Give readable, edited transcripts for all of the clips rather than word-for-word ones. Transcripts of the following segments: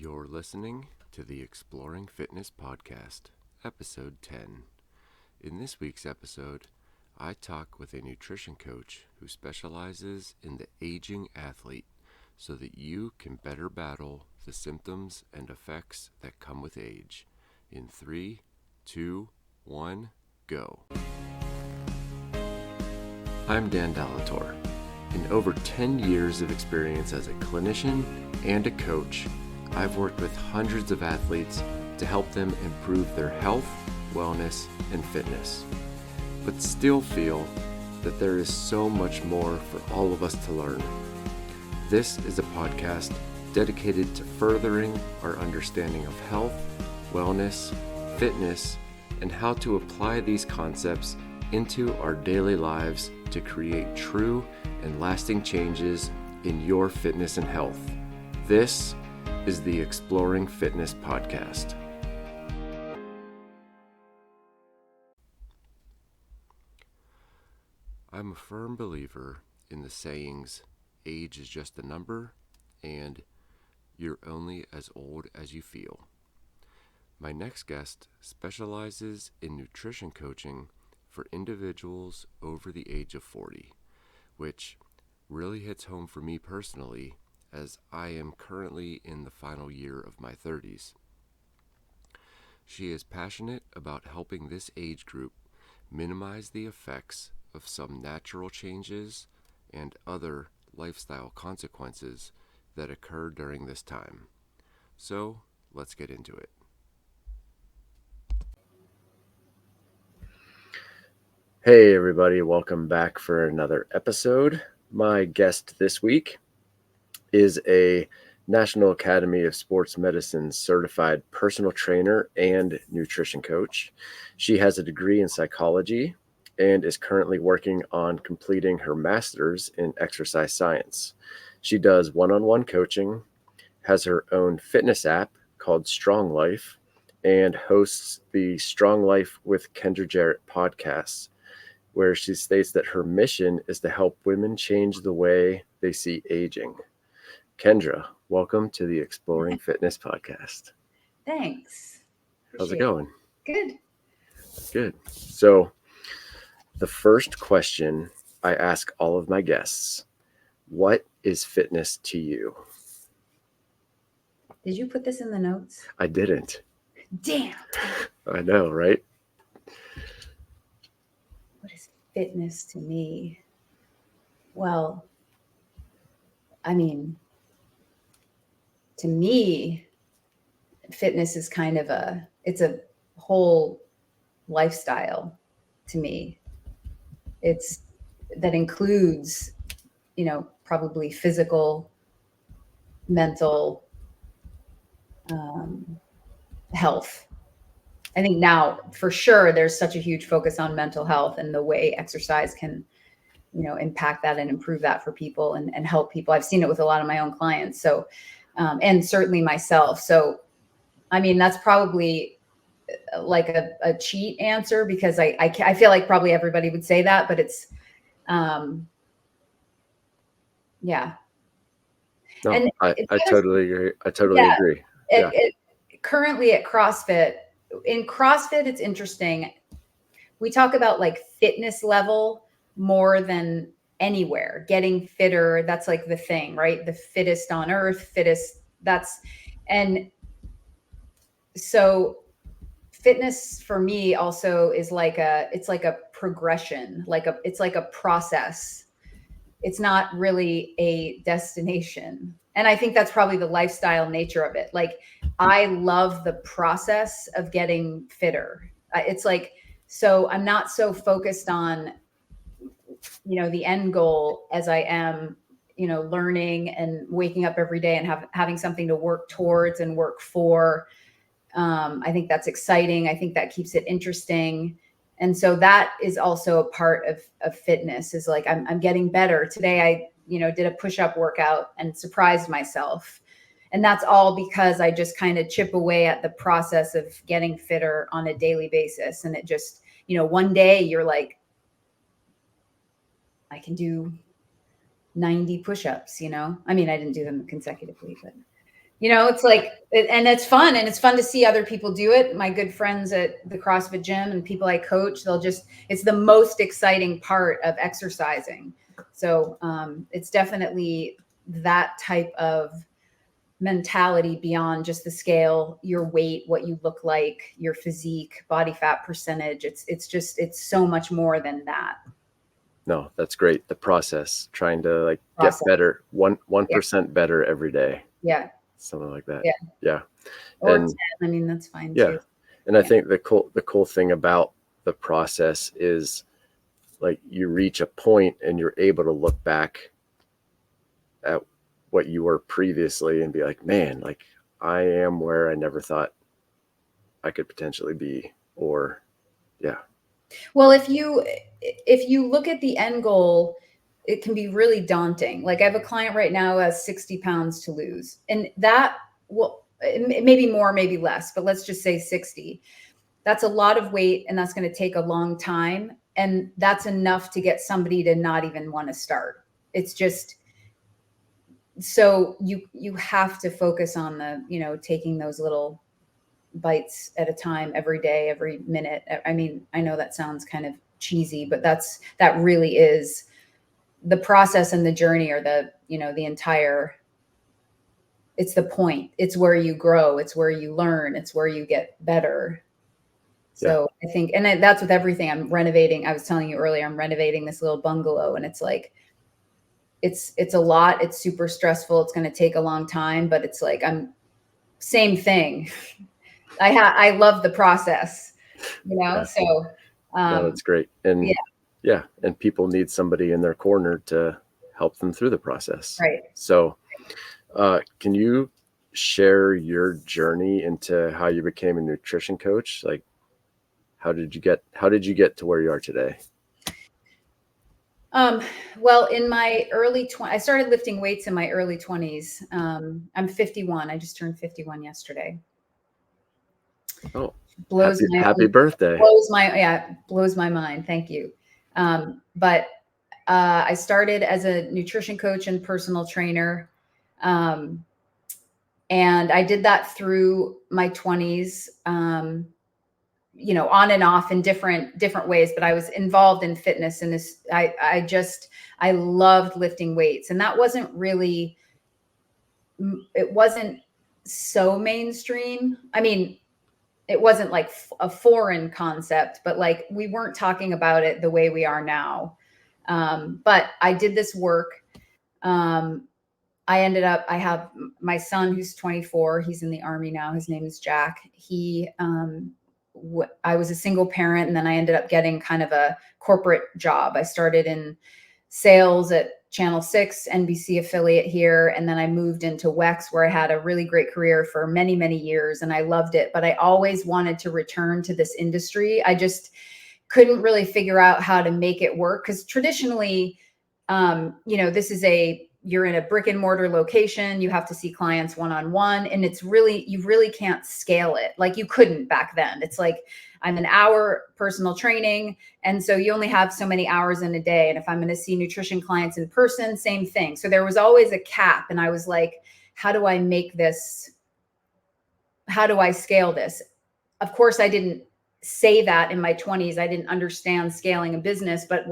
You're listening to the Exploring Fitness Podcast, Episode 10. In this week's episode, I talk with a nutrition coach who specializes in the aging athlete so that you can better battle the symptoms and effects that come with age. In 3, 2, 1, go. I'm Dan Dalator. In over 10 years of experience as a clinician and a coach, I've worked with hundreds of athletes to help them improve their health, wellness, and fitness, but still feel that there is so much more for all of us to learn. This is a podcast dedicated to furthering our understanding of health, wellness, fitness, and how to apply these concepts into our daily lives to create true and lasting changes in your fitness and health. This is the Exploring Fitness Podcast. I'm a firm believer in the sayings, age is just a number, and you're only as old as you feel. My next guest specializes in nutrition coaching for individuals over the age of 40, which really hits home for me personally, as I am currently in the final year of my 30s. She is passionate about helping this age group minimize the effects of some natural changes and other lifestyle consequences that occur during this time. So, let's get into it. Hey everybody, welcome back for another episode. My guest this week is a National Academy of Sports Medicine certified personal trainer and nutrition coach. She has a degree in psychology and is currently working on completing her master's in exercise science. She does one-on-one coaching, has her own fitness app called Strong Life, and hosts the Strong Life with Kendra Jarratt podcast, where she states that her mission is to help women change the way they see aging. Kendra, welcome to the Exploring Fitness Podcast. Thanks. How's it going? Good. Good. So the first question I ask all of my guests, what is fitness to you? Did you put this in the notes? I didn't. Damn. I know, right? What is fitness to me? Well, I mean, to me, fitness is kind of it's a whole lifestyle to me. That includes, probably physical, mental, health. I think now for sure there's such a huge focus on mental health and the way exercise can, impact that and improve that for people and help people. I've seen it with a lot of my own clients. So, and certainly myself. So, I mean, that's probably like a cheat answer because I feel like probably everybody would say that, but it's, yeah. No, and I totally agree. I totally agree. Currently at CrossFit, it's interesting. We talk about like fitness level more than anywhere, getting fitter. That's like the thing, right? The fittest on earth, and so fitness for me also is it's like a progression, it's like a process. It's not really a destination. And I think that's probably the lifestyle nature of it. Like, I love the process of getting fitter. It's like, so I'm not so focused on, the end goal as I am, learning and waking up every day and having something to work towards and work for. I think that's exciting. I think that keeps it interesting. And so that is also a part of fitness, is like, I'm getting better. Today I, did a push-up workout and surprised myself. And that's all because I just kind of chip away at the process of getting fitter on a daily basis. And it just, one day you're like, I can do 90 push-ups, I mean, I didn't do them consecutively, but It's like, and it's fun, and it's fun to see other people do it. My good friends at the CrossFit gym and people I coach, it's the most exciting part of exercising. So it's definitely that type of mentality beyond just the scale, your weight, what you look like, your physique, body fat percentage. It's so much more than that. No, that's great. The process, trying to like Process. get better, 1% Yeah. better every day. Yeah. Something like that. Yeah. Yeah. Or And 10, I mean, that's fine yeah. too. And I think the cool thing about the process is like you reach a point and you're able to look back at what you were previously and be like, man, like I am where I never thought I could potentially be. Or yeah. Well, if you look at the end goal, it can be really daunting. Like I have a client right now who has 60 pounds to lose, and that will maybe more, maybe less, but let's just say 60. That's a lot of weight, and that's going to take a long time, and that's enough to get somebody to not even want to start. It's just, so you have to focus on taking those little bites at a time, every day, every minute. I mean, I know that sounds kind of cheesy, but that really is the process and the journey, or the entire, it's the point. It's where you grow. It's where you learn. It's where you get better. So yeah. I think, and that's with everything. I'm renovating. I was telling you earlier, I'm renovating this little bungalow, and it's like, it's a lot. It's super stressful. It's going to take a long time, but it's like, same thing. I love the process, Yeah. so. No, that's great. And yeah. And people need somebody in their corner to help them through the process. Right. So can you share your journey into how you became a nutrition coach? Like, how did you get to where you are today? Well, in my early 20s, I started lifting weights in my early 20s. I'm 51. I just turned 51 yesterday. Oh, happy birthday. Blows my mind. Thank you. But I started as a nutrition coach and personal trainer. And I did that through my 20s, on and off in different ways, but I was involved in fitness, and I loved lifting weights, and that wasn't so mainstream. I mean, it wasn't like a foreign concept, but like we weren't talking about it the way we are now. But I did this work. I have my son who's 24. He's in the Army now. His name is Jack. I was a single parent, and then I ended up getting kind of a corporate job. I started in sales at Channel 6, NBC affiliate here. And then I moved into WEX, where I had a really great career for many, many years, and I loved it. But I always wanted to return to this industry. I just couldn't really figure out how to make it work, because traditionally, you're in a brick and mortar location. You have to see clients one-on-one, and you really can't scale it. Like you couldn't back then. It's like, I'm an hour personal training. And so you only have so many hours in a day. And if I'm going to see nutrition clients in person, same thing. So there was always a cap. And I was like, how do I make this? How do I scale this? Of course, I didn't say that in my 20s. I didn't understand scaling a business, but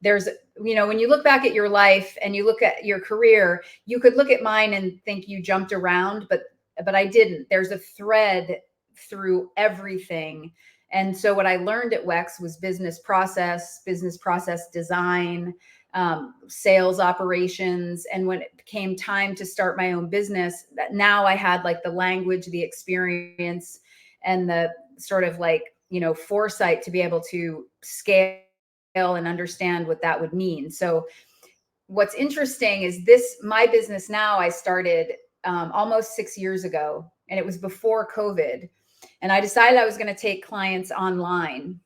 there's, when you look back at your life and you look at your career, you could look at mine and think you jumped around, but I didn't. There's a thread through everything. And so what I learned at WEX was business process design, sales operations. And when it came time to start my own business, that now I had like the language, the experience, and the sort of like, foresight to be able to scale and understand what that would mean. So what's interesting is my business now, I started almost 6 years ago, and it was before COVID. And I decided I was going to take clients online.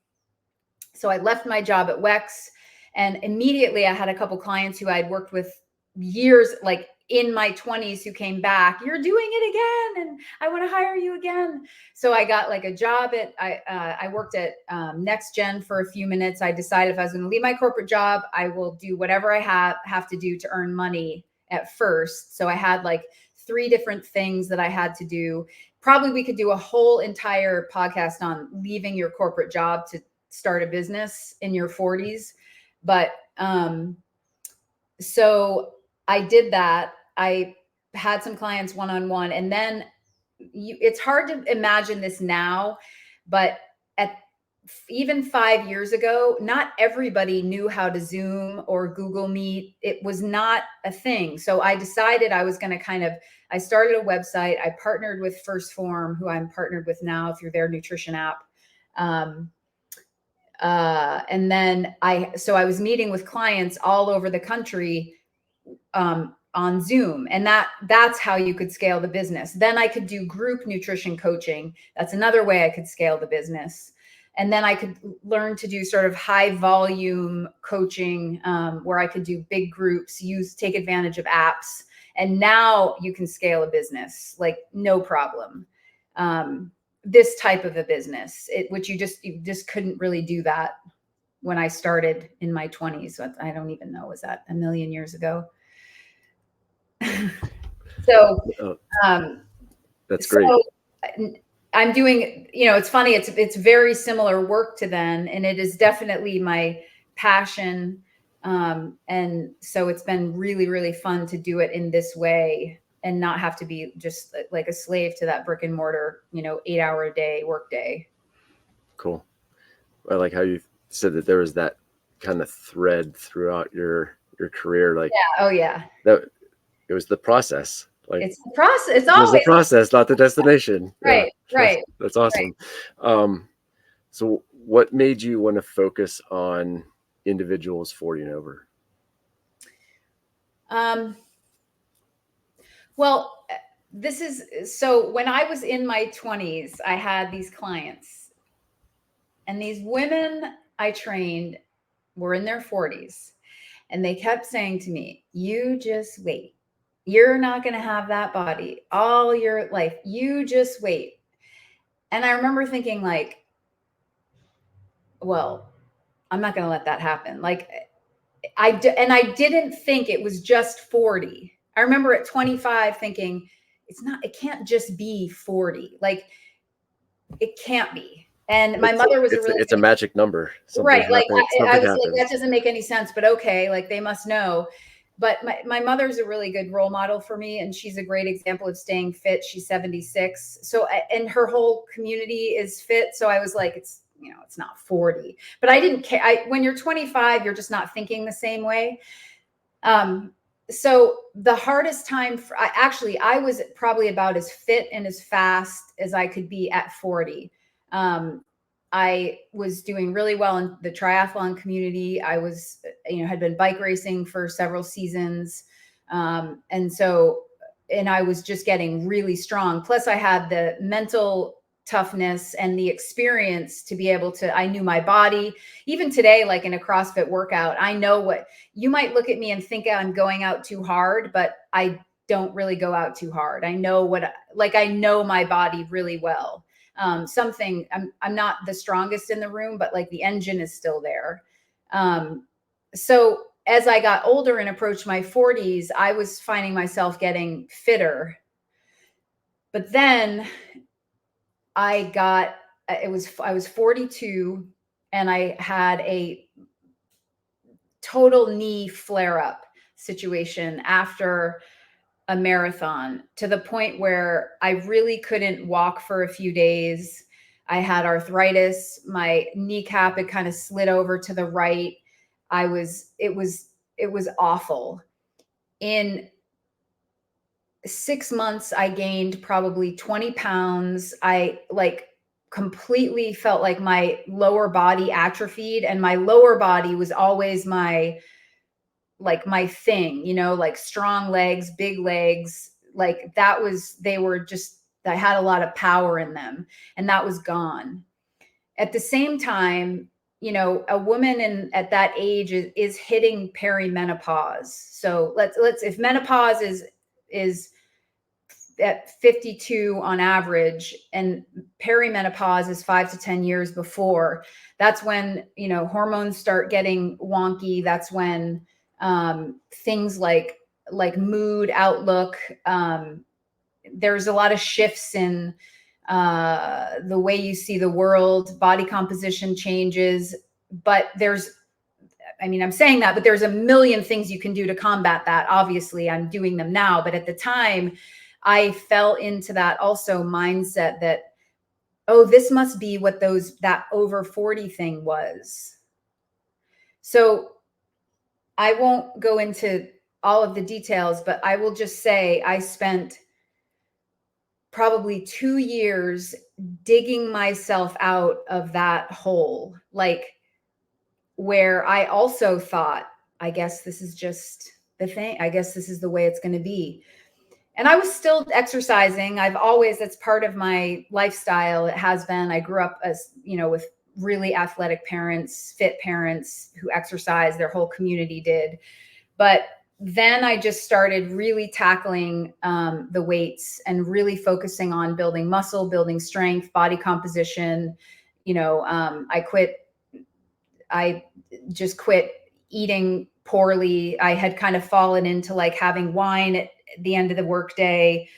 So I left my job at WEX, and immediately I had a couple clients who I'd worked with years, like in my 20s, who came back. You're doing it again, and I want to hire you again. So I got like a job I worked at Next Gen for a few minutes. I decided if I was going to leave my corporate job, I will do whatever I have to do to earn money at first. So I had like 3 different things that I had to do. Probably we could do a whole entire podcast on leaving your corporate job to start a business in your 40s. But so I did that. I had some clients one-on-one, and then it's hard to imagine this now, but at even 5 years ago, not everybody knew how to Zoom or Google Meet. It was not a thing. So I decided I was going to I started a website. I partnered with First Form, who I'm partnered with now through their nutrition app. And then I was meeting with clients all over the country, on Zoom, and that's how you could scale the business. Then I could do group nutrition coaching. That's another way I could scale the business. And then I could learn to do sort of high volume coaching, where I could do big groups, take advantage of apps. And now you can scale a business like no problem. This type of a business, which you just couldn't really do that when I started in my 20s. So I don't even know, was that a million years ago? So, that's great. So I'm doing, it's funny. It's very similar work to then, and it is definitely my passion. And so it's been really, really fun to do it in this way and not have to be just like a slave to that brick and mortar, 8-hour a day work day. Cool. I like how you said that there was that kind of thread throughout your career. Like, yeah. Oh yeah. That it was the process. Like, it's the process. It's always always the process, not the destination. Right. Yeah, right. That's awesome. Right. So what made you want to focus on individuals 40 and over? Well, so when I was in my 20s, I had these clients, and these women I trained were in their 40s, and they kept saying to me, "You just wait. You're not going to have that body all your life. You just wait." And I remember thinking, like, well, I'm not going to let that happen. Like, I didn't think it was just 40. I remember at 25 thinking, it can't just be 40. Like, it can't be. And my mother was it's a magic number. Something right. Like, I was like, that doesn't make any sense, but okay. Like, they must know. But my mother's a really good role model for me, and she's a great example of staying fit. She's 76. So, and her whole community is fit. So I was like, it's not 40, but I didn't care. When you're 25, you're just not thinking the same way. So the hardest time I was probably about as fit and as fast as I could be at 40. I was doing really well in the triathlon community. I was, had been bike racing for several seasons. And I was just getting really strong. Plus I had the mental toughness and the experience to be able to, I knew my body. Even today, like in a CrossFit workout, I know what you might look at me and think I'm going out too hard, but I don't really go out too hard. I know I know my body really well. I'm not the strongest in the room, but like the engine is still there. So as I got older and approached my 40s, I was finding myself getting fitter. But then I was 42, and I had a total knee flare-up situation after a marathon, to the point where I really couldn't walk for a few days. I had arthritis. My kneecap had kind of slid over to the right. It was awful. In 6 months, I gained probably 20 pounds. I completely felt like my lower body atrophied, and my lower body was always my thing, like strong legs, big legs. Like I had a lot of power in them, and that was gone. At the same time, a woman at that age is hitting perimenopause. So if menopause is at 52 on average, and perimenopause is 5 to 10 years before, that's when, hormones start getting wonky. That's when things like mood, outlook, there's a lot of shifts in the way you see the world, body composition changes, but I'm saying that, but there's a million things you can do to combat that. Obviously, I'm doing them now, but at the time, I fell into that also mindset that, oh, this must be what that over 40 thing was. So I won't go into all of the details, but I will just say I spent probably 2 years digging myself out of that hole, like where I also thought, I guess this is just the thing. I guess this is the way it's going to be. And I was still exercising. That's part of my lifestyle. It has been. I grew up with really athletic parents, fit parents who exercise. Their whole community did. But then I just started really tackling the weights and really focusing on building muscle, building strength, body composition. I just quit eating poorly. I had kind of fallen into like having wine at the end of the workday.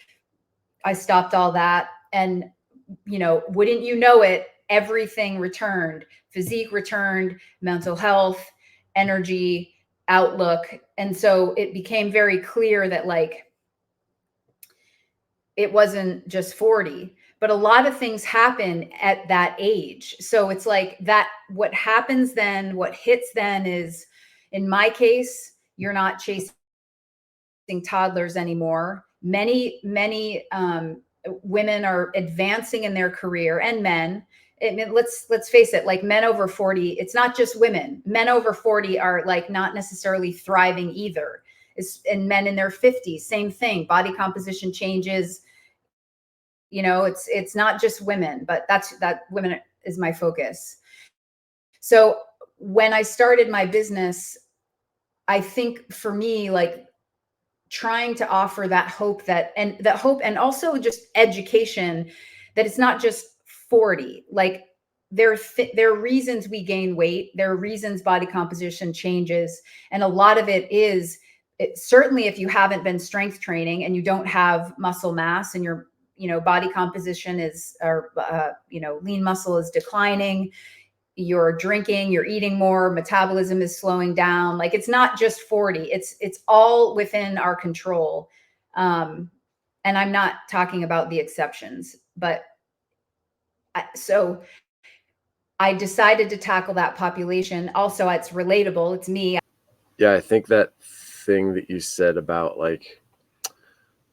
I stopped all that. And, wouldn't you know it, everything returned. Physique returned, mental health, energy, outlook. And so it became very clear that like, it wasn't just 40, but a lot of things happen at that age. So it's like that, what happens then, what hits then is, in my case, you're not chasing toddlers anymore. Many women are advancing in their career, and men. Let's face it, like men over 40, it's not just women. Men over 40 are like not necessarily thriving either. And men in their 50s, same thing. Body composition changes. It's not just women, but that women is my focus. So when I started my business, I think for me, like trying to offer that hope and also just education that it's not just 40. Like there are reasons we gain weight. There are reasons body composition changes. And a lot of it is, certainly if you haven't been strength training and you don't have muscle mass and your, body composition is, or, lean muscle is declining, you're drinking, you're eating more, metabolism is slowing down. Like it's not just 40, it's all within our control. And I'm not talking about the exceptions, but so I decided to tackle that population. Also, it's relatable. It's me. Yeah, I think that thing that you said about like,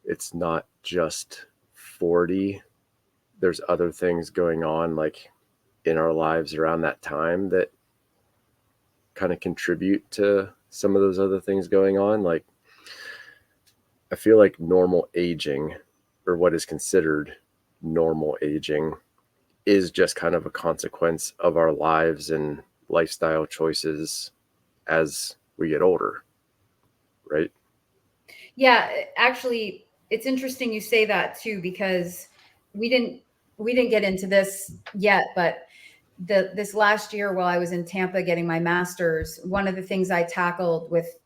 it's not just 40, there's other things going on like in our lives around that time that kind of contribute to some of those other things going on. Like I feel like normal aging, or what is considered normal aging, is just kind of a consequence of our lives and lifestyle choices as we get older, right? Yeah, actually, it's interesting you say that too, because we didn't get into this yet, but this last year while I was in Tampa getting my master's, one of the things I tackled with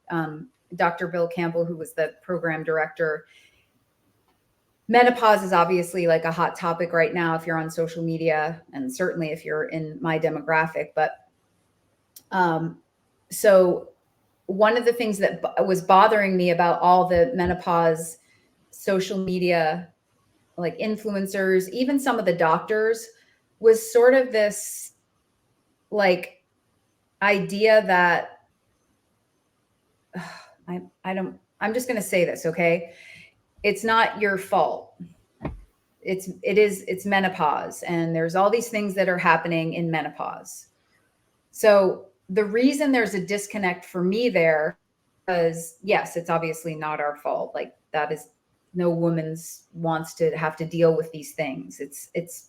Dr. Bill Campbell, who was the program director, menopause is obviously like a hot topic right now if you're on social media, and certainly if you're in my demographic. But so one of the things that was bothering me about all the menopause social media, like influencers, even some of the doctors, was sort of this like idea that I'm just going to say this, okay? It's not your fault. It's menopause, and there's all these things that are happening in menopause. So the reason there's a disconnect for me there is, yes, it's obviously not our fault. Like that is, no woman's wants to have to deal with these things.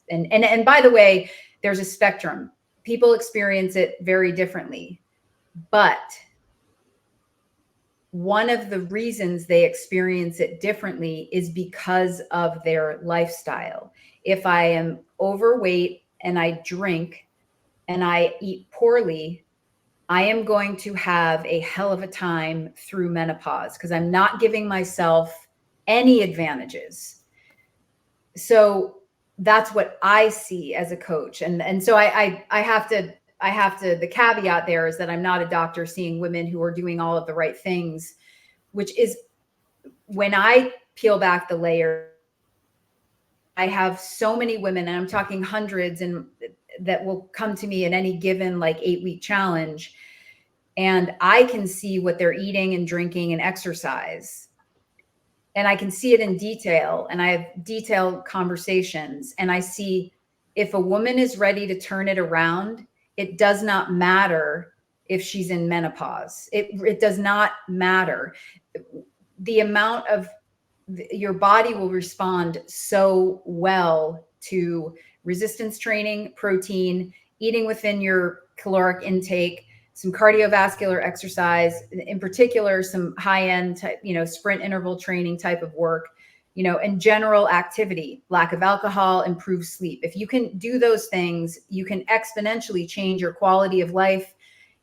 And by the way, there's a spectrum. People experience it very differently. But one of the reasons they experience it differently is because of their lifestyle. If I am overweight and I drink and I eat poorly, I am going to have a hell of a time through menopause because I'm not giving myself any advantages. So that's what I see as a coach. And so I have to, the caveat there is that I'm not a doctor seeing women who are doing all of the right things, which is, when I peel back the layer, I have so many women, and I'm talking hundreds, and that will come to me in any given like 8-week challenge. And I can see what they're eating and drinking and exercise. And I can see it in detail. And I have detailed conversations. And I see, if a woman is ready to turn it around, it does not matter if she's in menopause. It does not matter. The amount of, your body will respond so well to resistance training, protein, eating within your caloric intake, some cardiovascular exercise, in particular, some high-end type, sprint interval training type of work, and general activity, lack of alcohol, improved sleep. If you can do those things, you can exponentially change your quality of life,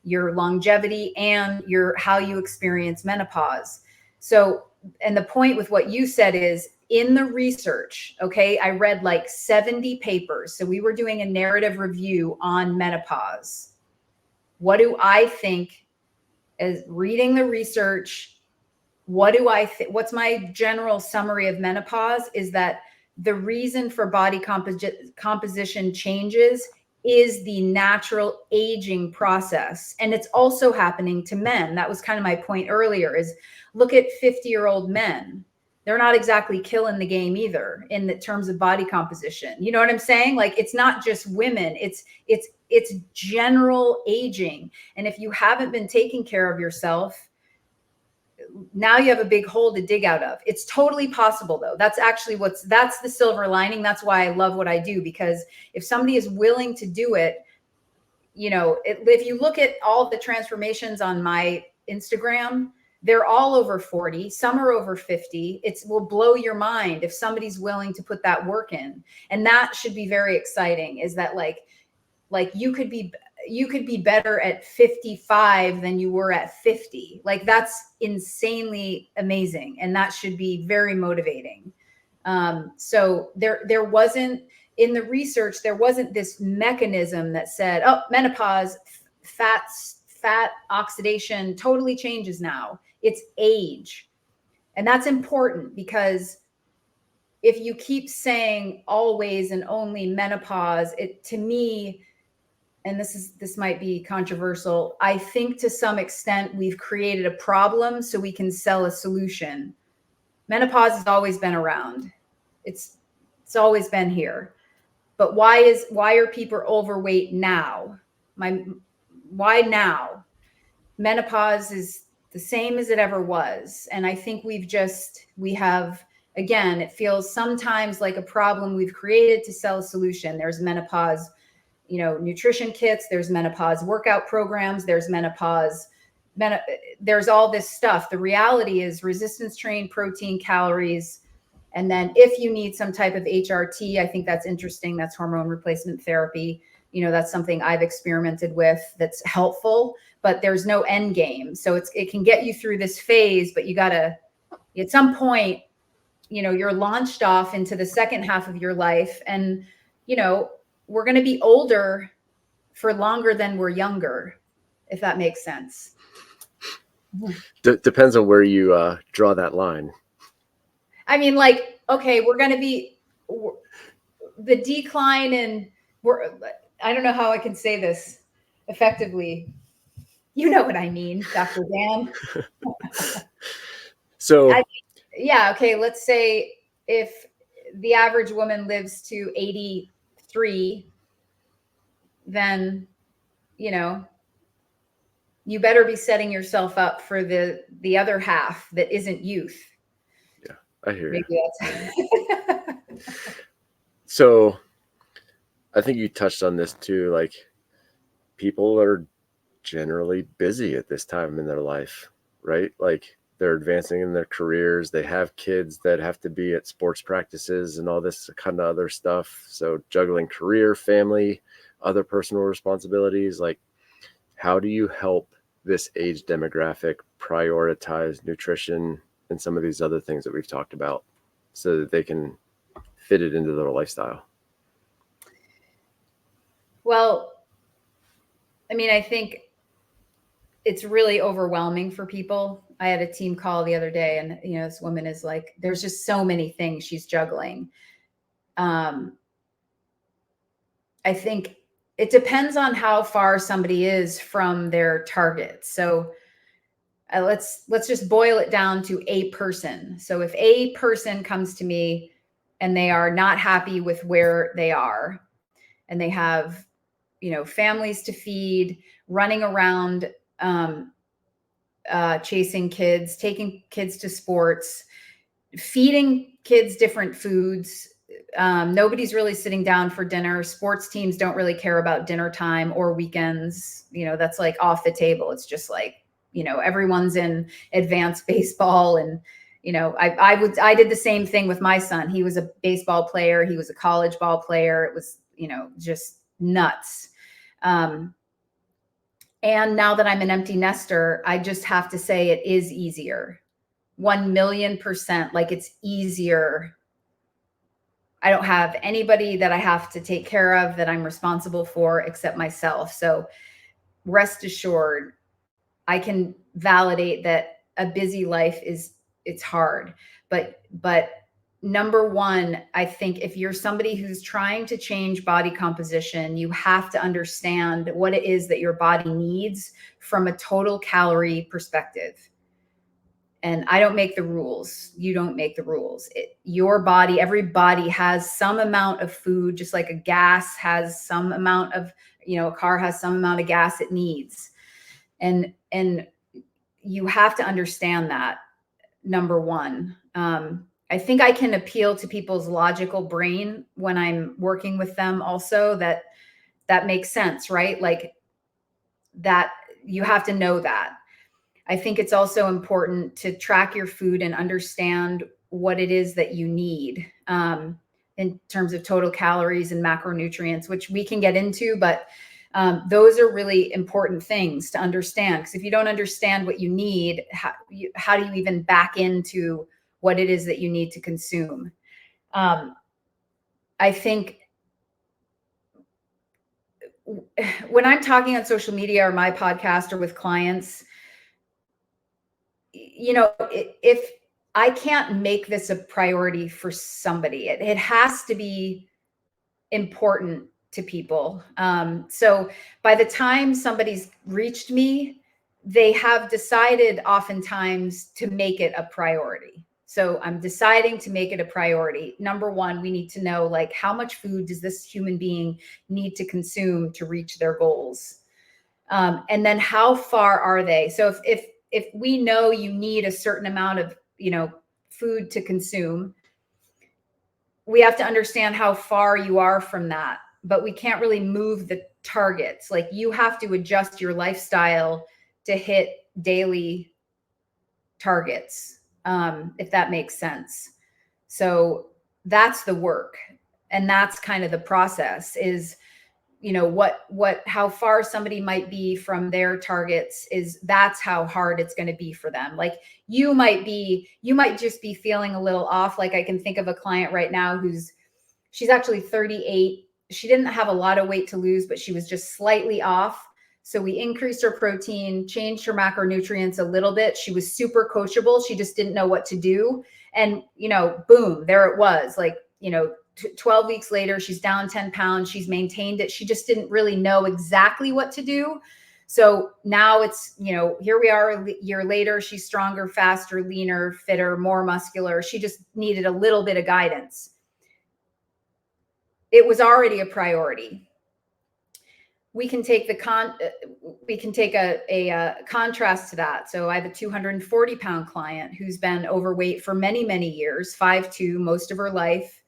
your longevity, and how you experience menopause. So, and the point with what you said is, in the research, okay, I read like 70 papers. So we were doing a narrative review on menopause. What do I think, as reading the research? What do I think? What's my general summary of menopause is that the reason for body composition changes is the natural aging process. And it's also happening to men. That was kind of my point earlier, is look at 50-year-old men. They're not exactly killing the game either in the terms of body composition. You know what I'm saying? Like, it's not just women, it's general aging. And if you haven't been taking care of yourself, now you have a big hole to dig out of. It's totally possible, though. That's actually that's the silver lining. That's why I love what I do, because if somebody is willing to do it, if you look at all the transformations on my Instagram, they're all over 40. Some are over 50. It will blow your mind if somebody's willing to put that work in. And that should be very exciting, is that like you could be better at 55 than you were at 50. Like, that's insanely amazing. And that should be very motivating. So there wasn't, in the research, there wasn't this mechanism that said, oh, menopause, fat oxidation totally changes now. It's age. And that's important, because if you keep saying always and only menopause, to me, and this might be controversial, I think to some extent we've created a problem so we can sell a solution. Menopause has always been around. It's always been here. But why are people overweight now? Why now? Menopause is the same as it ever was. And I think we have, again, it feels sometimes like a problem we've created to sell a solution. There's menopause, nutrition kits, there's menopause workout programs, there's there's all this stuff. The reality is resistance train, protein, calories. And then if you need some type of HRT, I think that's interesting. That's hormone replacement therapy. That's something I've experimented with that's helpful, but there's no end game. So it can get you through this phase, but you gotta, at some point, you're launched off into the second half of your life. And, we're going to be older for longer than we're younger, if that makes sense. Depends on where you draw that line. I mean, like, okay, we're going to be the decline in, I don't know how I can say this effectively. You know what I mean, Dr. Dan. So, yeah, okay, let's say if the average woman lives to 83, then, you better be setting yourself up for the other half that isn't youth. Yeah, I hear Maybe you. That's So I think you touched on this too. Like, people are generally busy at this time in their life, right? Like, they're advancing in their careers. They have kids that have to be at sports practices and all this kind of other stuff. So juggling career, family, other personal responsibilities. Like, how do you help this age demographic prioritize nutrition and some of these other things that we've talked about so that they can fitted into their lifestyle? Well, I mean, I think it's really overwhelming for people. I had a team call the other day, and this woman is like, there's just so many things she's juggling. I think it depends on how far somebody is from their target. So let's just boil it down to a person. So if a person comes to me and they are not happy with where they are, and they have families to feed, running around, chasing kids, taking kids to sports, feeding kids different foods. Nobody's really sitting down for dinner. Sports teams don't really care about dinner time or weekends. That's like off the table. It's just like, everyone's in advanced baseball. And, I did the same thing with my son. He was a baseball player. He was a college ball player. It was, just nuts. And now that I'm an empty nester, I just have to say it is easier. 1,000,000%. Like, it's easier. I don't have anybody that I have to take care of, that I'm responsible for, except myself. So rest assured, I can validate that a busy life it's hard. But number one, I think if you're somebody who's trying to change body composition, you have to understand what it is that your body needs from a total calorie perspective. And I don't make the rules. You don't make the rules. Your body, every body has some amount of food, just like a gas has some amount of, a car has some amount of gas it needs. And you have to understand that, number one. I think I can appeal to people's logical brain when I'm working with them also, that makes sense, right? Like, that you have to know that. I think it's also important to track your food and understand what it is that you need, in terms of total calories and macronutrients, which we can get into, but those are really important things to understand. Because if you don't understand what you need, how do you even back into what it is that you need to consume? I think when I'm talking on social media or my podcast or with clients, if I can't make this a priority for somebody, it has to be important to people. So by the time somebody's reached me, they have decided oftentimes to make it a priority. So I'm deciding to make it a priority. Number one, we need to know, like, how much food does this human being need to consume to reach their goals? And then how far are they? So if we know you need a certain amount of, food to consume, we have to understand how far you are from that, but we can't really move the targets. Like, you have to adjust your lifestyle to hit daily targets, if that makes sense. So that's the work. And that's kind of the process is, how far somebody might be from their targets that's how hard it's going to be for them. Like, you might just be feeling a little off. Like, I can think of a client right now she's actually 38. She didn't have a lot of weight to lose, but she was just slightly off. So we increased her protein, changed her macronutrients a little bit. She was super coachable. She just didn't know what to do. And, boom, there it was. Like, 12 weeks later, she's down 10 pounds. She's maintained it. She just didn't really know exactly what to do. So now it's, here we are a year later. She's stronger, faster, leaner, fitter, more muscular. She just needed a little bit of guidance. It was already a priority. We can take a contrast to that. So I have a 240-pound client who's been overweight for many, many years, 5'2", most of her life.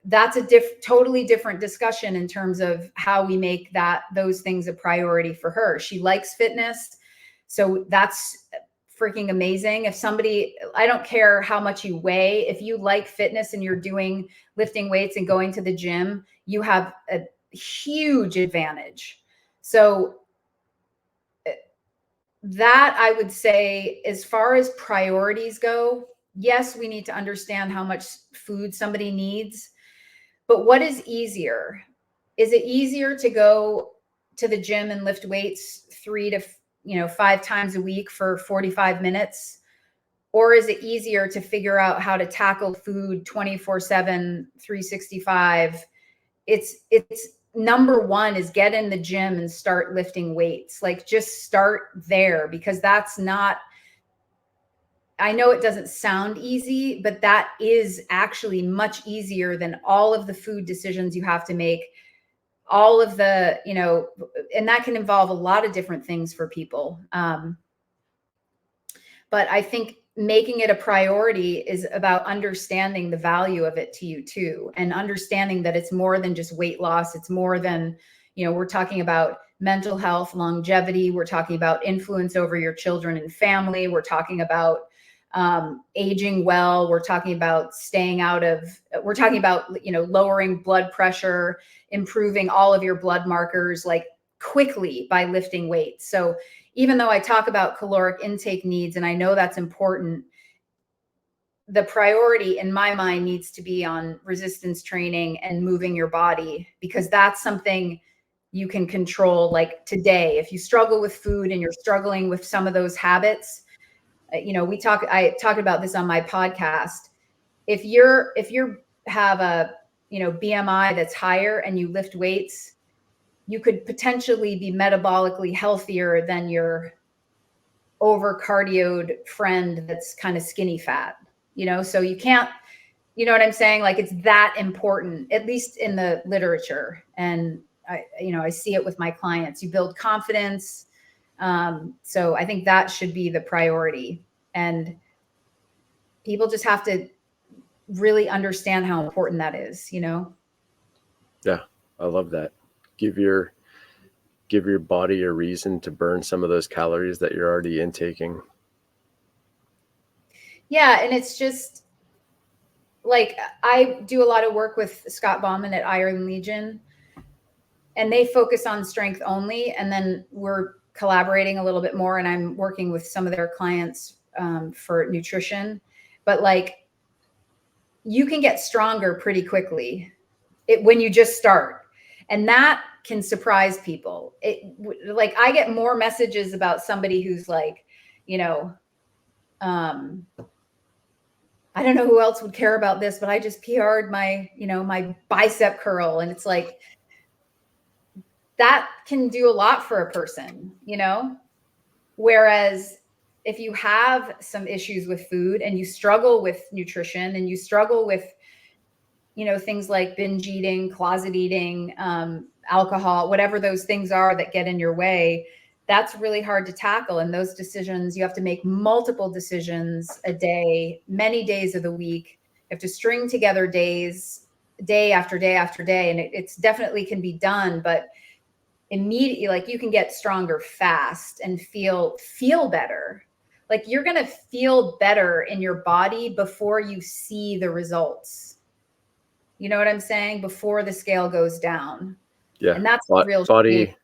That's a totally different discussion in terms of how we make those things a priority for her. She likes fitness. So that's freaking amazing. If somebody, I don't care how much you weigh, if you like fitness and you're lifting weights and going to the gym, you have a huge advantage. So that, I would say, as far as priorities go, yes, we need to understand how much food somebody needs, but what is easier? Is it easier to go to the gym and lift weights 3 to 5 times a week for 45 minutes? Or is it easier to figure out how to tackle food 24/7, 365? It's number one is get in the gym and start lifting weights. Like, just start there, because that's not, I know it doesn't sound easy, but that is actually much easier than all of the food decisions you have to make, all of the, and that can involve a lot of different things for people. But I think making it a priority is about understanding the value of it to you too, and understanding that it's more than just weight loss. It's more than, we're talking about mental health, longevity. We're talking about influence over your children and family. We're talking about aging well. We're talking about lowering blood pressure, improving all of your blood markers, like, quickly by lifting weights. So even though I talk about caloric intake needs, and I know that's important, the priority in my mind needs to be on resistance training and moving your body, because that's something you can control. Like today, if you struggle with food and you're struggling with some of those habits, I talk about this on my podcast. If you have a, BMI that's higher and you lift weights, you could potentially be metabolically healthier than your over cardioed friend that's kind of skinny fat, so you can't, you know what I'm saying? Like, it's that important, at least in the literature. And I see it with my clients. You build confidence. So I think that should be the priority. And people just have to really understand how important that is, Yeah, I love that. Give your body a reason to burn some of those calories that you're already intaking. Yeah, and it's just like, I do a lot of work with Scott Bauman at Iron Legion, and they focus on strength only. And then we're collaborating a little bit more, and I'm working with some of their clients for nutrition. But like, you can get stronger pretty quickly when you just start. And that can surprise people. Like, I get more messages about somebody who's like, I don't know who else would care about this, but I just PR'd my, my bicep curl. And it's like, that can do a lot for a person, whereas if you have some issues with food and you struggle with nutrition and you struggle with, things like binge eating, closet eating, alcohol, whatever those things are that get in your way, that's really hard to tackle. And those decisions, you have to make multiple decisions a day, many days of the week. You have to string together days, day after day after day. And it's definitely can be done, but immediately, like, you can get stronger fast and feel better. Like, you're going to feel better in your body before you see the results. You know what I'm saying? Before the scale goes down. Yeah. And that's real body. shame.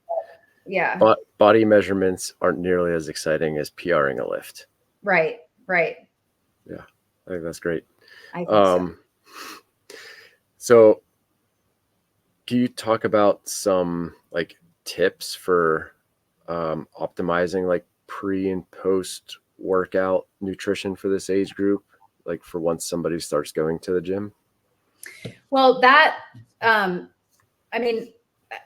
Yeah. Body measurements aren't nearly as exciting as PRing a lift. Right. Yeah. I think that's great. I think so. So can you talk about some like tips for optimizing like pre and post workout nutrition for this age group, like for once somebody starts going to the gym? Well, that, I mean,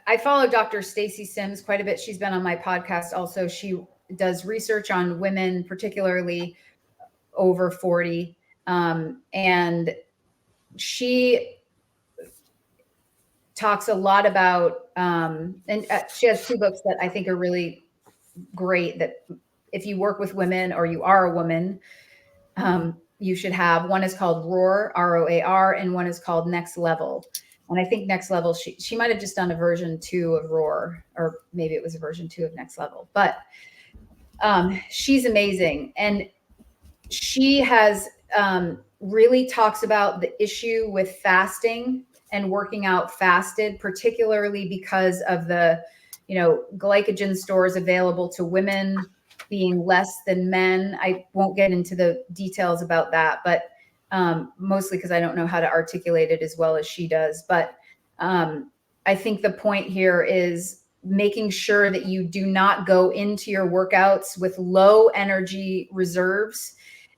I follow Dr. Stacy Sims quite a bit. She's been on my podcast also. She does research on women, particularly over 40. And she talks a lot about, and she has 2 books that I think are really great, that if you work with women or you are a woman, you should have. One is called ROAR, ROAR, and one is called Next Level. And I think Next Level, she might have just done a version 2 of ROAR, or maybe it was a version 2 of Next Level. But she's amazing. And she has really talks about the issue with fasting and working out fasted, particularly because of the, glycogen stores available to women being less than men. I won't get into the details about that, but mostly because I don't know how to articulate it as well as she does. But I think the point here is making sure that you do not go into your workouts with low energy reserves.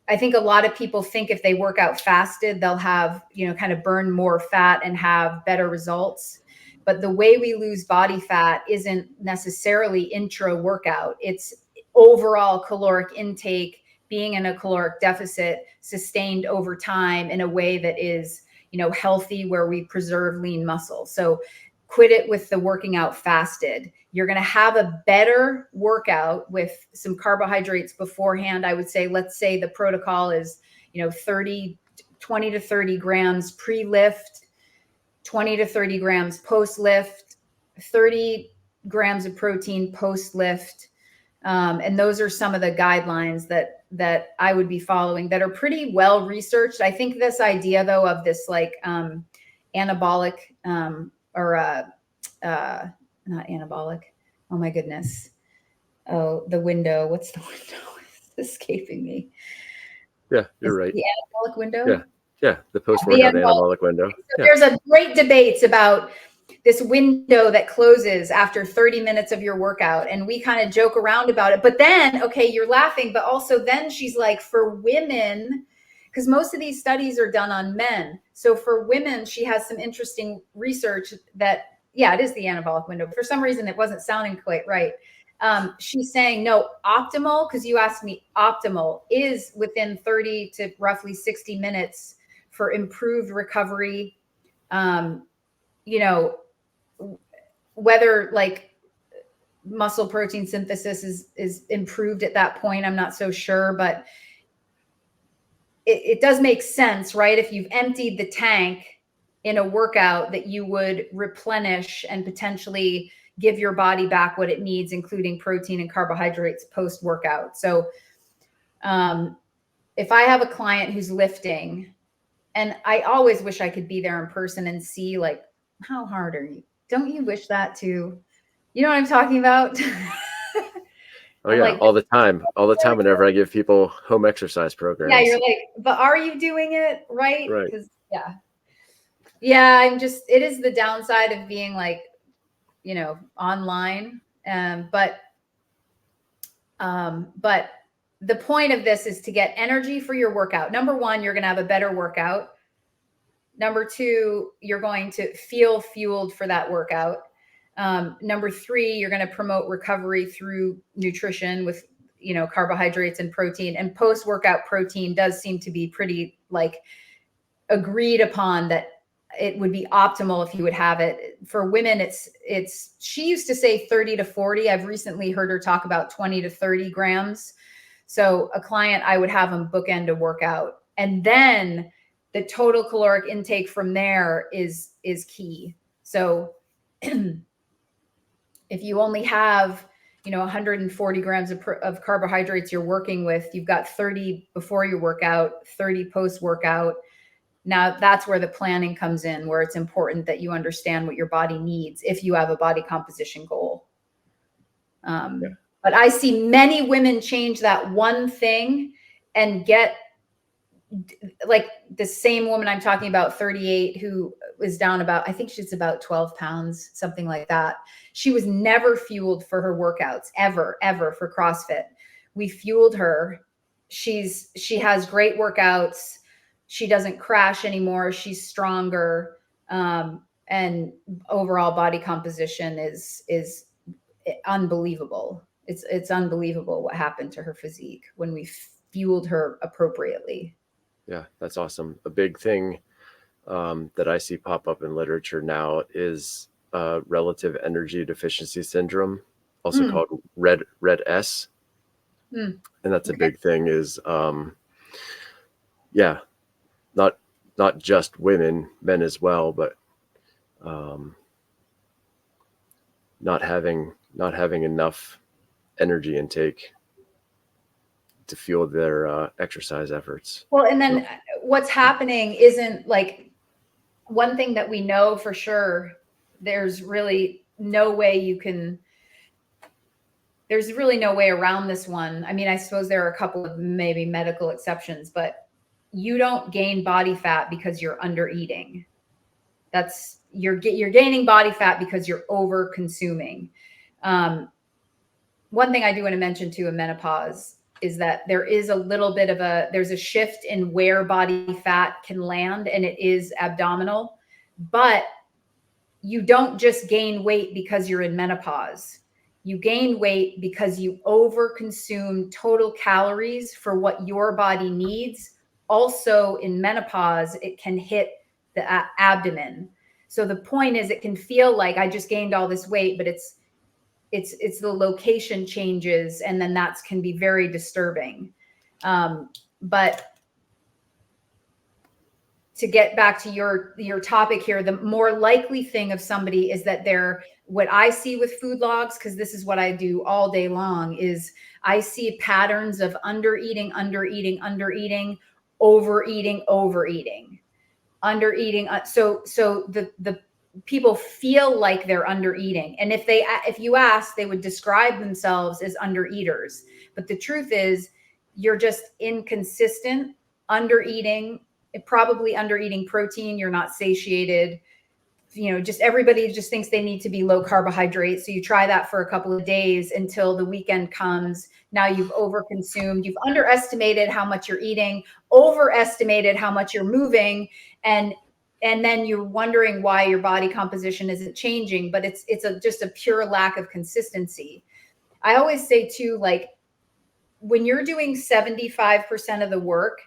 I think a lot of people think if they work out fasted, they'll have, kind of burn more fat and have better results. But the way we lose body fat isn't necessarily intra workout. It's overall caloric intake, being in a caloric deficit, sustained over time in a way that is, healthy, where we preserve lean muscle. So quit it with the working out fasted. You're going to have a better workout with some carbohydrates beforehand. I would say, let's say the protocol is, 20 to 30 grams pre-lift, 20 to 30 grams post-lift, 30 grams of protein post-lift. And those are some of the guidelines that I would be following that are pretty well researched. I think this idea, though, of this anabolic not anabolic. Oh my goodness. Oh, the window. What's the window? It's escaping me. Yeah, you're right. The anabolic window? Yeah. The post-workout anabolic window. So there's a great debates about this window that closes after 30 minutes of your workout. And we kind of joke around about it. But then, okay, you're laughing, but also then she's like, for women, because most of these studies are done on men. So for women, she has some interesting research that, it is the anabolic window. For some reason, it wasn't sounding quite right. She's saying, no, optimal, because you asked me, optimal is within 30 to roughly 60 minutes for improved recovery. Whether like muscle protein synthesis is improved at that point, I'm not so sure, but it does make sense, right? If you've emptied the tank in a workout, that you would replenish and potentially give your body back what it needs, including protein and carbohydrates post-workout. So if I have a client who's lifting, and I always wish I could be there in person and see, like, how hard are you? Don't you wish that too? You know what I'm talking about? Oh yeah, like, all the time whenever I give people home exercise programs. Yeah, you're like, but are you doing it right? Right. Because it is the downside of being like, online. But the point of this is to get energy for your workout. Number one, you're going to have a better workout. Number two, you're going to feel fueled for that workout. Number three, you're going to promote recovery through nutrition with, carbohydrates and protein. And post-workout protein does seem to be pretty agreed upon that it would be optimal if you would have it. For women, she used to say 30 to 40. I've recently heard her talk about 20 to 30 grams. So a client, I would have them bookend a workout. And then the total caloric intake from there is key. So if you only have, 140 grams of carbohydrates you're working with, you've got 30 before your workout, 30 post-workout. Now that's where the planning comes in, where it's important that you understand what your body needs if you have a body composition goal. But I see many women change that one thing and get, like the same woman I'm talking about, 38, who is down about, I think she's about 12 pounds, something like that. She was never fueled for her workouts, ever for CrossFit. We fueled her. She has great workouts. She doesn't crash anymore. She's stronger. And overall body composition is unbelievable. It's unbelievable what happened to her physique when we fueled her appropriately. Yeah, that's awesome. A big thing that I see pop up in literature now is relative energy deficiency syndrome, also called RED-S. And that's a big thing is, not just women, men as well, but not having enough energy intake to fuel their exercise efforts. Well, and then what's happening isn't like, one thing that we know for sure, there's really no way you can there's really no way around this one. I mean, I suppose there are a couple of maybe medical exceptions, but you don't gain body fat because you're under eating. That's you're gaining body fat because you're over consuming. Um, One thing I do want to mention too in menopause is that there is a little bit of there's a shift in where body fat can land, and it is abdominal. But you don't just gain weight because you're in menopause. You gain weight because you overconsume total calories for what your body needs. Also, in menopause, it can hit the abdomen. So the point is, it can feel like I just gained all this weight, but it's the location changes, and then that can be very disturbing. But to get back to your topic here, the more likely thing of somebody is that they're, what I see with food logs, because this is what I do all day long, is I see patterns of undereating, overeating, undereating. So the people feel like they're undereating, and if you ask, they would describe themselves as undereaters. But the truth is, you're just inconsistent undereating, probably undereating protein. You're not satiated. Just everybody just thinks they need to be low carbohydrate. So you try that for a couple of days until the weekend comes. Now you've overconsumed, you've underestimated how much you're eating, overestimated how much you're moving, and then you're wondering why your body composition isn't changing, but it's just a pure lack of consistency. I always say too, like, when you're doing 75% of the work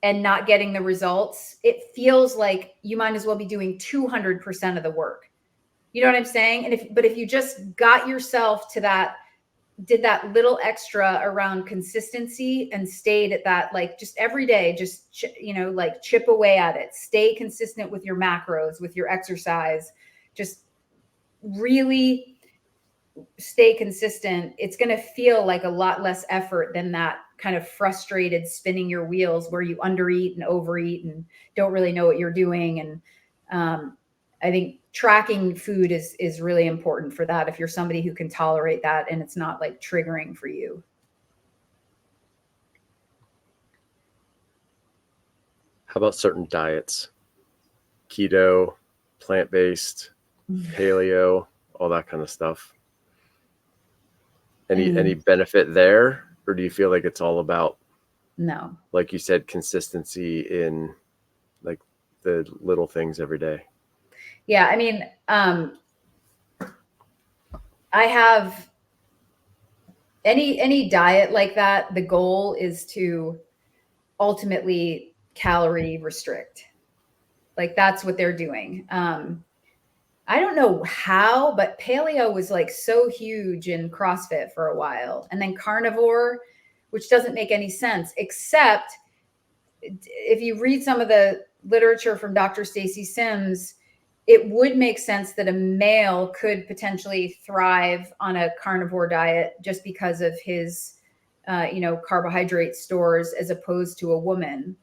and not getting the results, it feels like you might as well be doing 200% of the work. You know what I'm saying? But if you just got yourself to that, did that little extra around consistency and stayed at that, like, just every day, just, like, chip away at it, stay consistent with your macros, with your exercise, just really stay consistent, it's going to feel like a lot less effort than that kind of frustrated spinning your wheels where you undereat and overeat and don't really know what you're doing. And I think tracking food is really important for that, if you're somebody who can tolerate that and it's not like triggering for you. How about certain diets? Keto, plant-based, paleo, all that kind of stuff. Any benefit there, or do you feel like it's all about, no, like you said, consistency in like the little things every day? Yeah, I mean, I have any diet like that. The goal is to ultimately calorie restrict. Like, that's what they're doing. I don't know how, but paleo was like so huge in CrossFit for a while, and then carnivore, which doesn't make any sense, except if you read some of the literature from Dr. Stacy Sims, it would make sense that a male could potentially thrive on a carnivore diet just because of his, carbohydrate stores, as opposed to a woman.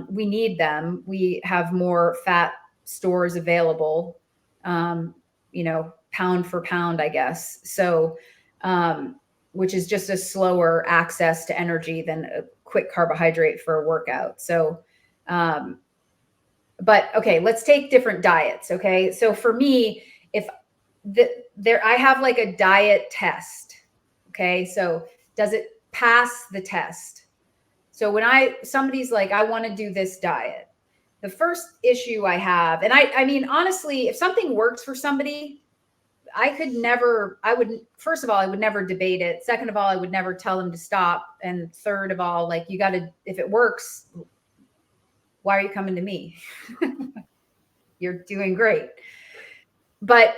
We need them. We have more fat stores available, pound for pound, I guess. So, which is just a slower access to energy than a quick carbohydrate for a workout. So, but okay, let's take different diets. Okay. So for me, if I have like a diet test. Okay. So does it pass the test? So when somebody's like, I want to do this diet, the first issue I have, and I mean, honestly, if something works for somebody, first of all, I would never debate it. Second of all, I would never tell them to stop. And third of all, like, if it works, why are you coming to me? You're doing great. But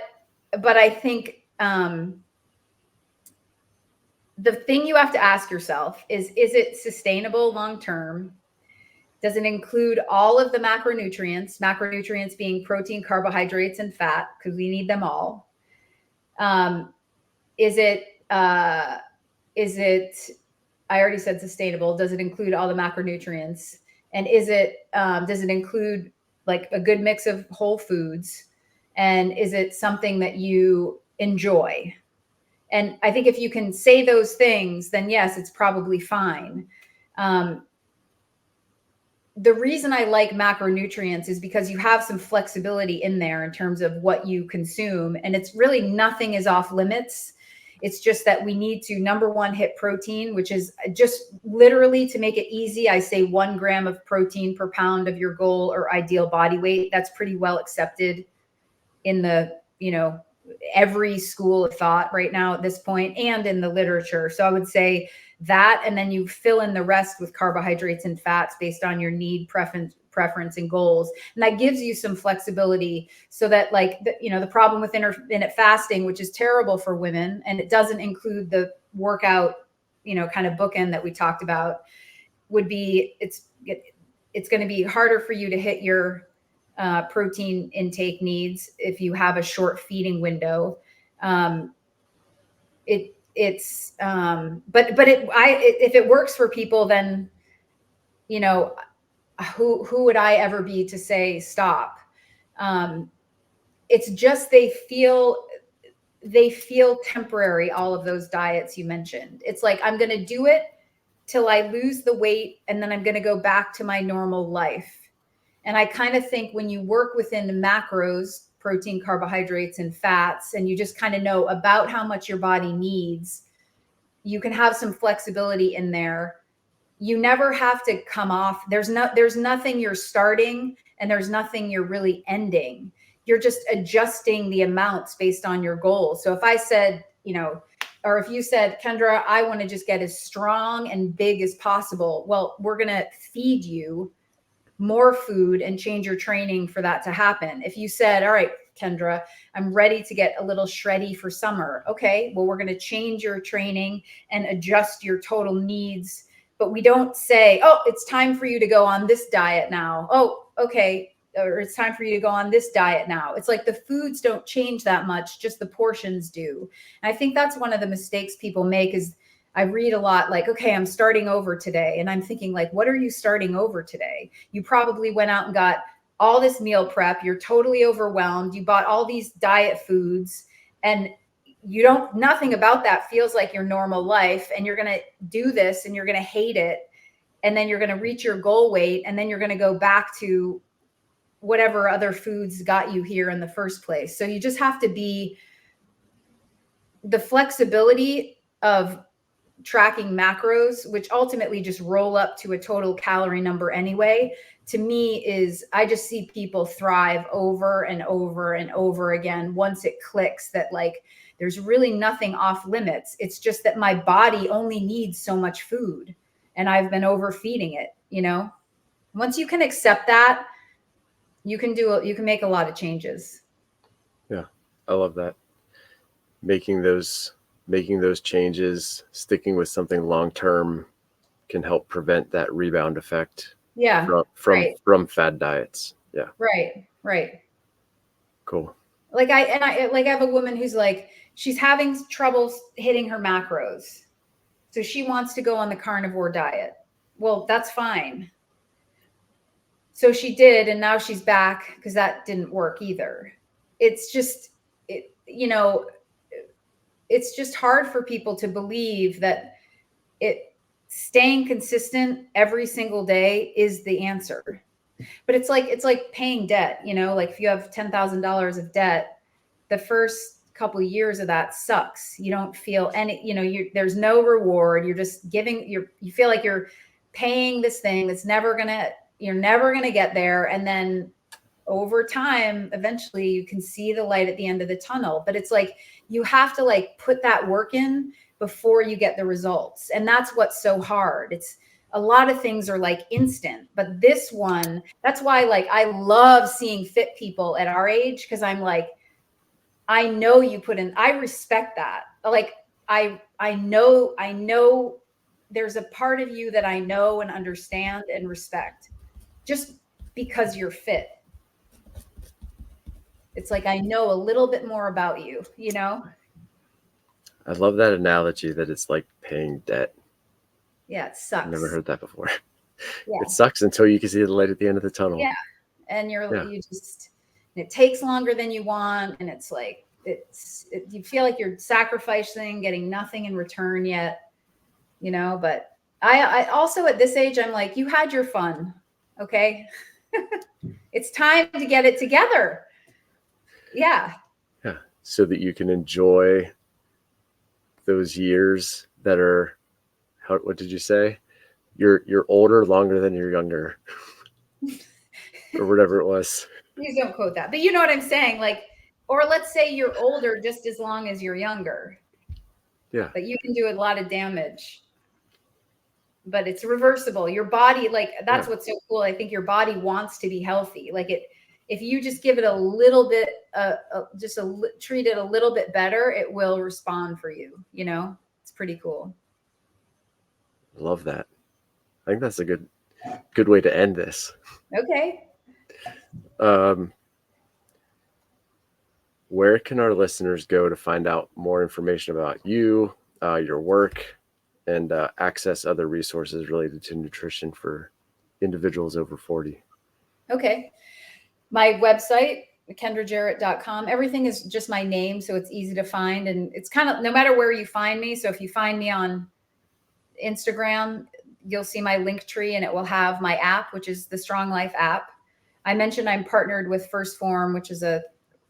I think, the thing you have to ask yourself is it sustainable long-term? Does it include all of the macronutrients being protein, carbohydrates, and fat? Because we need them all. Is it, I already said sustainable. Does it include all the macronutrients? And does it include like a good mix of whole foods? And is it something that you enjoy? And I think if you can say those things, then yes, it's probably fine. Um, the reason I like macronutrients is because you have some flexibility in there in terms of what you consume. And it's really nothing is off limits. It's just that we need to, number one, hit protein, which is just literally, to make it easy, I say 1 gram of protein per pound of your goal or ideal body weight. That's pretty well accepted in the, every school of thought right now at this point, and in the literature. So I would say that, and then you fill in the rest with carbohydrates and fats based on your need, preference and goals. And that gives you some flexibility, so that, like, the problem with intermittent fasting, which is terrible for women, and it doesn't include the workout, kind of bookend that we talked about, would be it's going to be harder for you to hit your protein intake needs if you have a short feeding window. If it works for people, then, who would I ever be to say stop? It's just they feel temporary, all of those diets you mentioned. It's like, I'm going to do it till I lose the weight, and then I'm going to go back to my normal life. And I kind of think when you work within the macros, protein, carbohydrates, and fats, and you just kind of know about how much your body needs, you can have some flexibility in there. You never have to come off. There's nothing you're starting, and there's nothing you're really ending. You're just adjusting the amounts based on your goals. So if I said, or if you said, Kendra, I want to just get as strong and big as possible, well, we're going to feed you more food and change your training for that to happen. If you said, all right, Kendra, I'm ready to get a little shreddy for summer. Okay, well, we're going to change your training and adjust your total needs. But we don't say, oh, it's time for you to go on this diet now. Oh, okay. Or it's time for you to go on this diet now. It's like the foods don't change that much, just the portions do. And I think that's one of the mistakes people make is, I read a lot like, okay, I'm starting over today. And I'm thinking, like, what are you starting over today? You probably went out and got all this meal prep. You're totally overwhelmed. You bought all these diet foods, and nothing about that feels like your normal life. And you're going to do this, and you're going to hate it. And then you're going to reach your goal weight. And then you're going to go back to whatever other foods got you here in the first place. So you just have to be the flexibility of tracking macros, which ultimately just roll up to a total calorie number anyway. To me, is I just see people thrive over and over and over again once it clicks that, like, there's really nothing off limits. It's just that my body only needs so much food, and I've been overfeeding it. Once you can accept that, you can make a lot of changes. Yeah, I love that. Making those changes, sticking with something long term, can help prevent that rebound effect. Yeah, from fad diets. Yeah. Right. Cool. Like I have a woman who's like, she's having trouble hitting her macros, so she wants to go on the carnivore diet. Well, that's fine. So she did, and now she's back because that didn't work either. It's just, it's just hard for people to believe that staying consistent every single day is the answer. But it's like paying debt, like if you have $10,000 of debt, the first couple of years of that sucks. You don't feel any, there's no reward. You're just you feel like you're paying this thing that's you're never going to get there. And then over time, eventually you can see the light at the end of the tunnel. But it's like, you have to, like, put that work in before you get the results. And that's what's so hard. It's a lot of things are like instant, but this one, that's why, like, I love seeing fit people at our age. Cause I'm like, I know you put in, I respect that. Like, I know there's a part of you that I know and understand and respect just because you're fit. It's like, I know a little bit more about you, I love that analogy that it's like paying debt. Yeah, it sucks. I've never heard that before. Yeah. It sucks until you can see the light at the end of the tunnel. Yeah. And it takes longer than you want. And it's like, you feel like you're sacrificing, getting nothing in return yet, but I also at this age, I'm like, you had your fun. Okay. It's time to get it together. Yeah. Yeah. So that you can enjoy those years that are, what did you say? You're older longer than you're younger or whatever it was. Please don't quote that, but you know what I'm saying? Like, or let's say you're older just as long as you're younger. Yeah. But you can do a lot of damage. But it's reversible. Your body, like, that's what's so cool. I think your body wants to be healthy. Like if you just give it a little bit, treat it a little bit better, it will respond for you. It's pretty cool. Love that. I think that's a good way to end this. Okay. Where can our listeners go to find out more information about you, your work, and access other resources related to nutrition for individuals over 40? Okay. My website, KendraJarratt.com. Everything is just my name, so it's easy to find. And it's kind of no matter where you find me. So if you find me on Instagram, you'll see my link tree, and it will have my app, which is the Strong Life app. I mentioned I'm partnered with First Form, which is a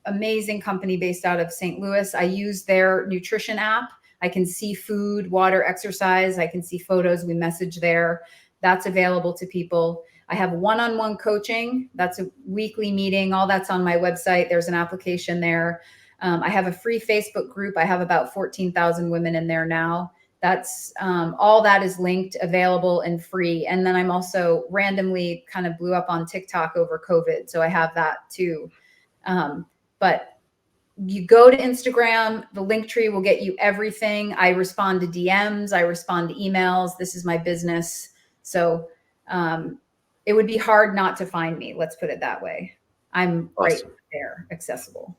amazing company based out of St. Louis. I use their nutrition app. I can see food, water, exercise. I can see photos. We message there. That's available to people. I have one-on-one coaching. That's a weekly meeting. All that's on my website. There's an application there. I have a free Facebook group. I have about 14,000 women in there now. That's all that is linked, available, and free. And then I'm also randomly kind of blew up on TikTok over COVID. So I have that too. But you go to Instagram, the link tree will get you everything. I respond to DMs. I respond to emails. This is my business. So it would be hard not to find me. Let's put it that way. I'm right there, accessible.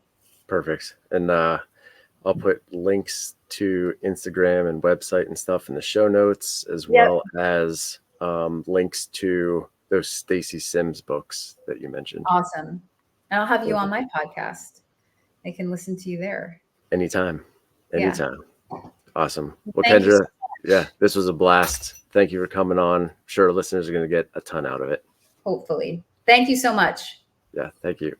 Perfect. And I'll put links to Instagram and website and stuff in the show notes, as well as links to those Stacy Sims books that you mentioned. Awesome. And I'll have you on my podcast. I can listen to you there. Anytime. Awesome. Well, Thank Kendra, this was a blast. Thank you for coming on. I'm sure listeners are going to get a ton out of it. Hopefully. Thank you so much. Yeah, thank you.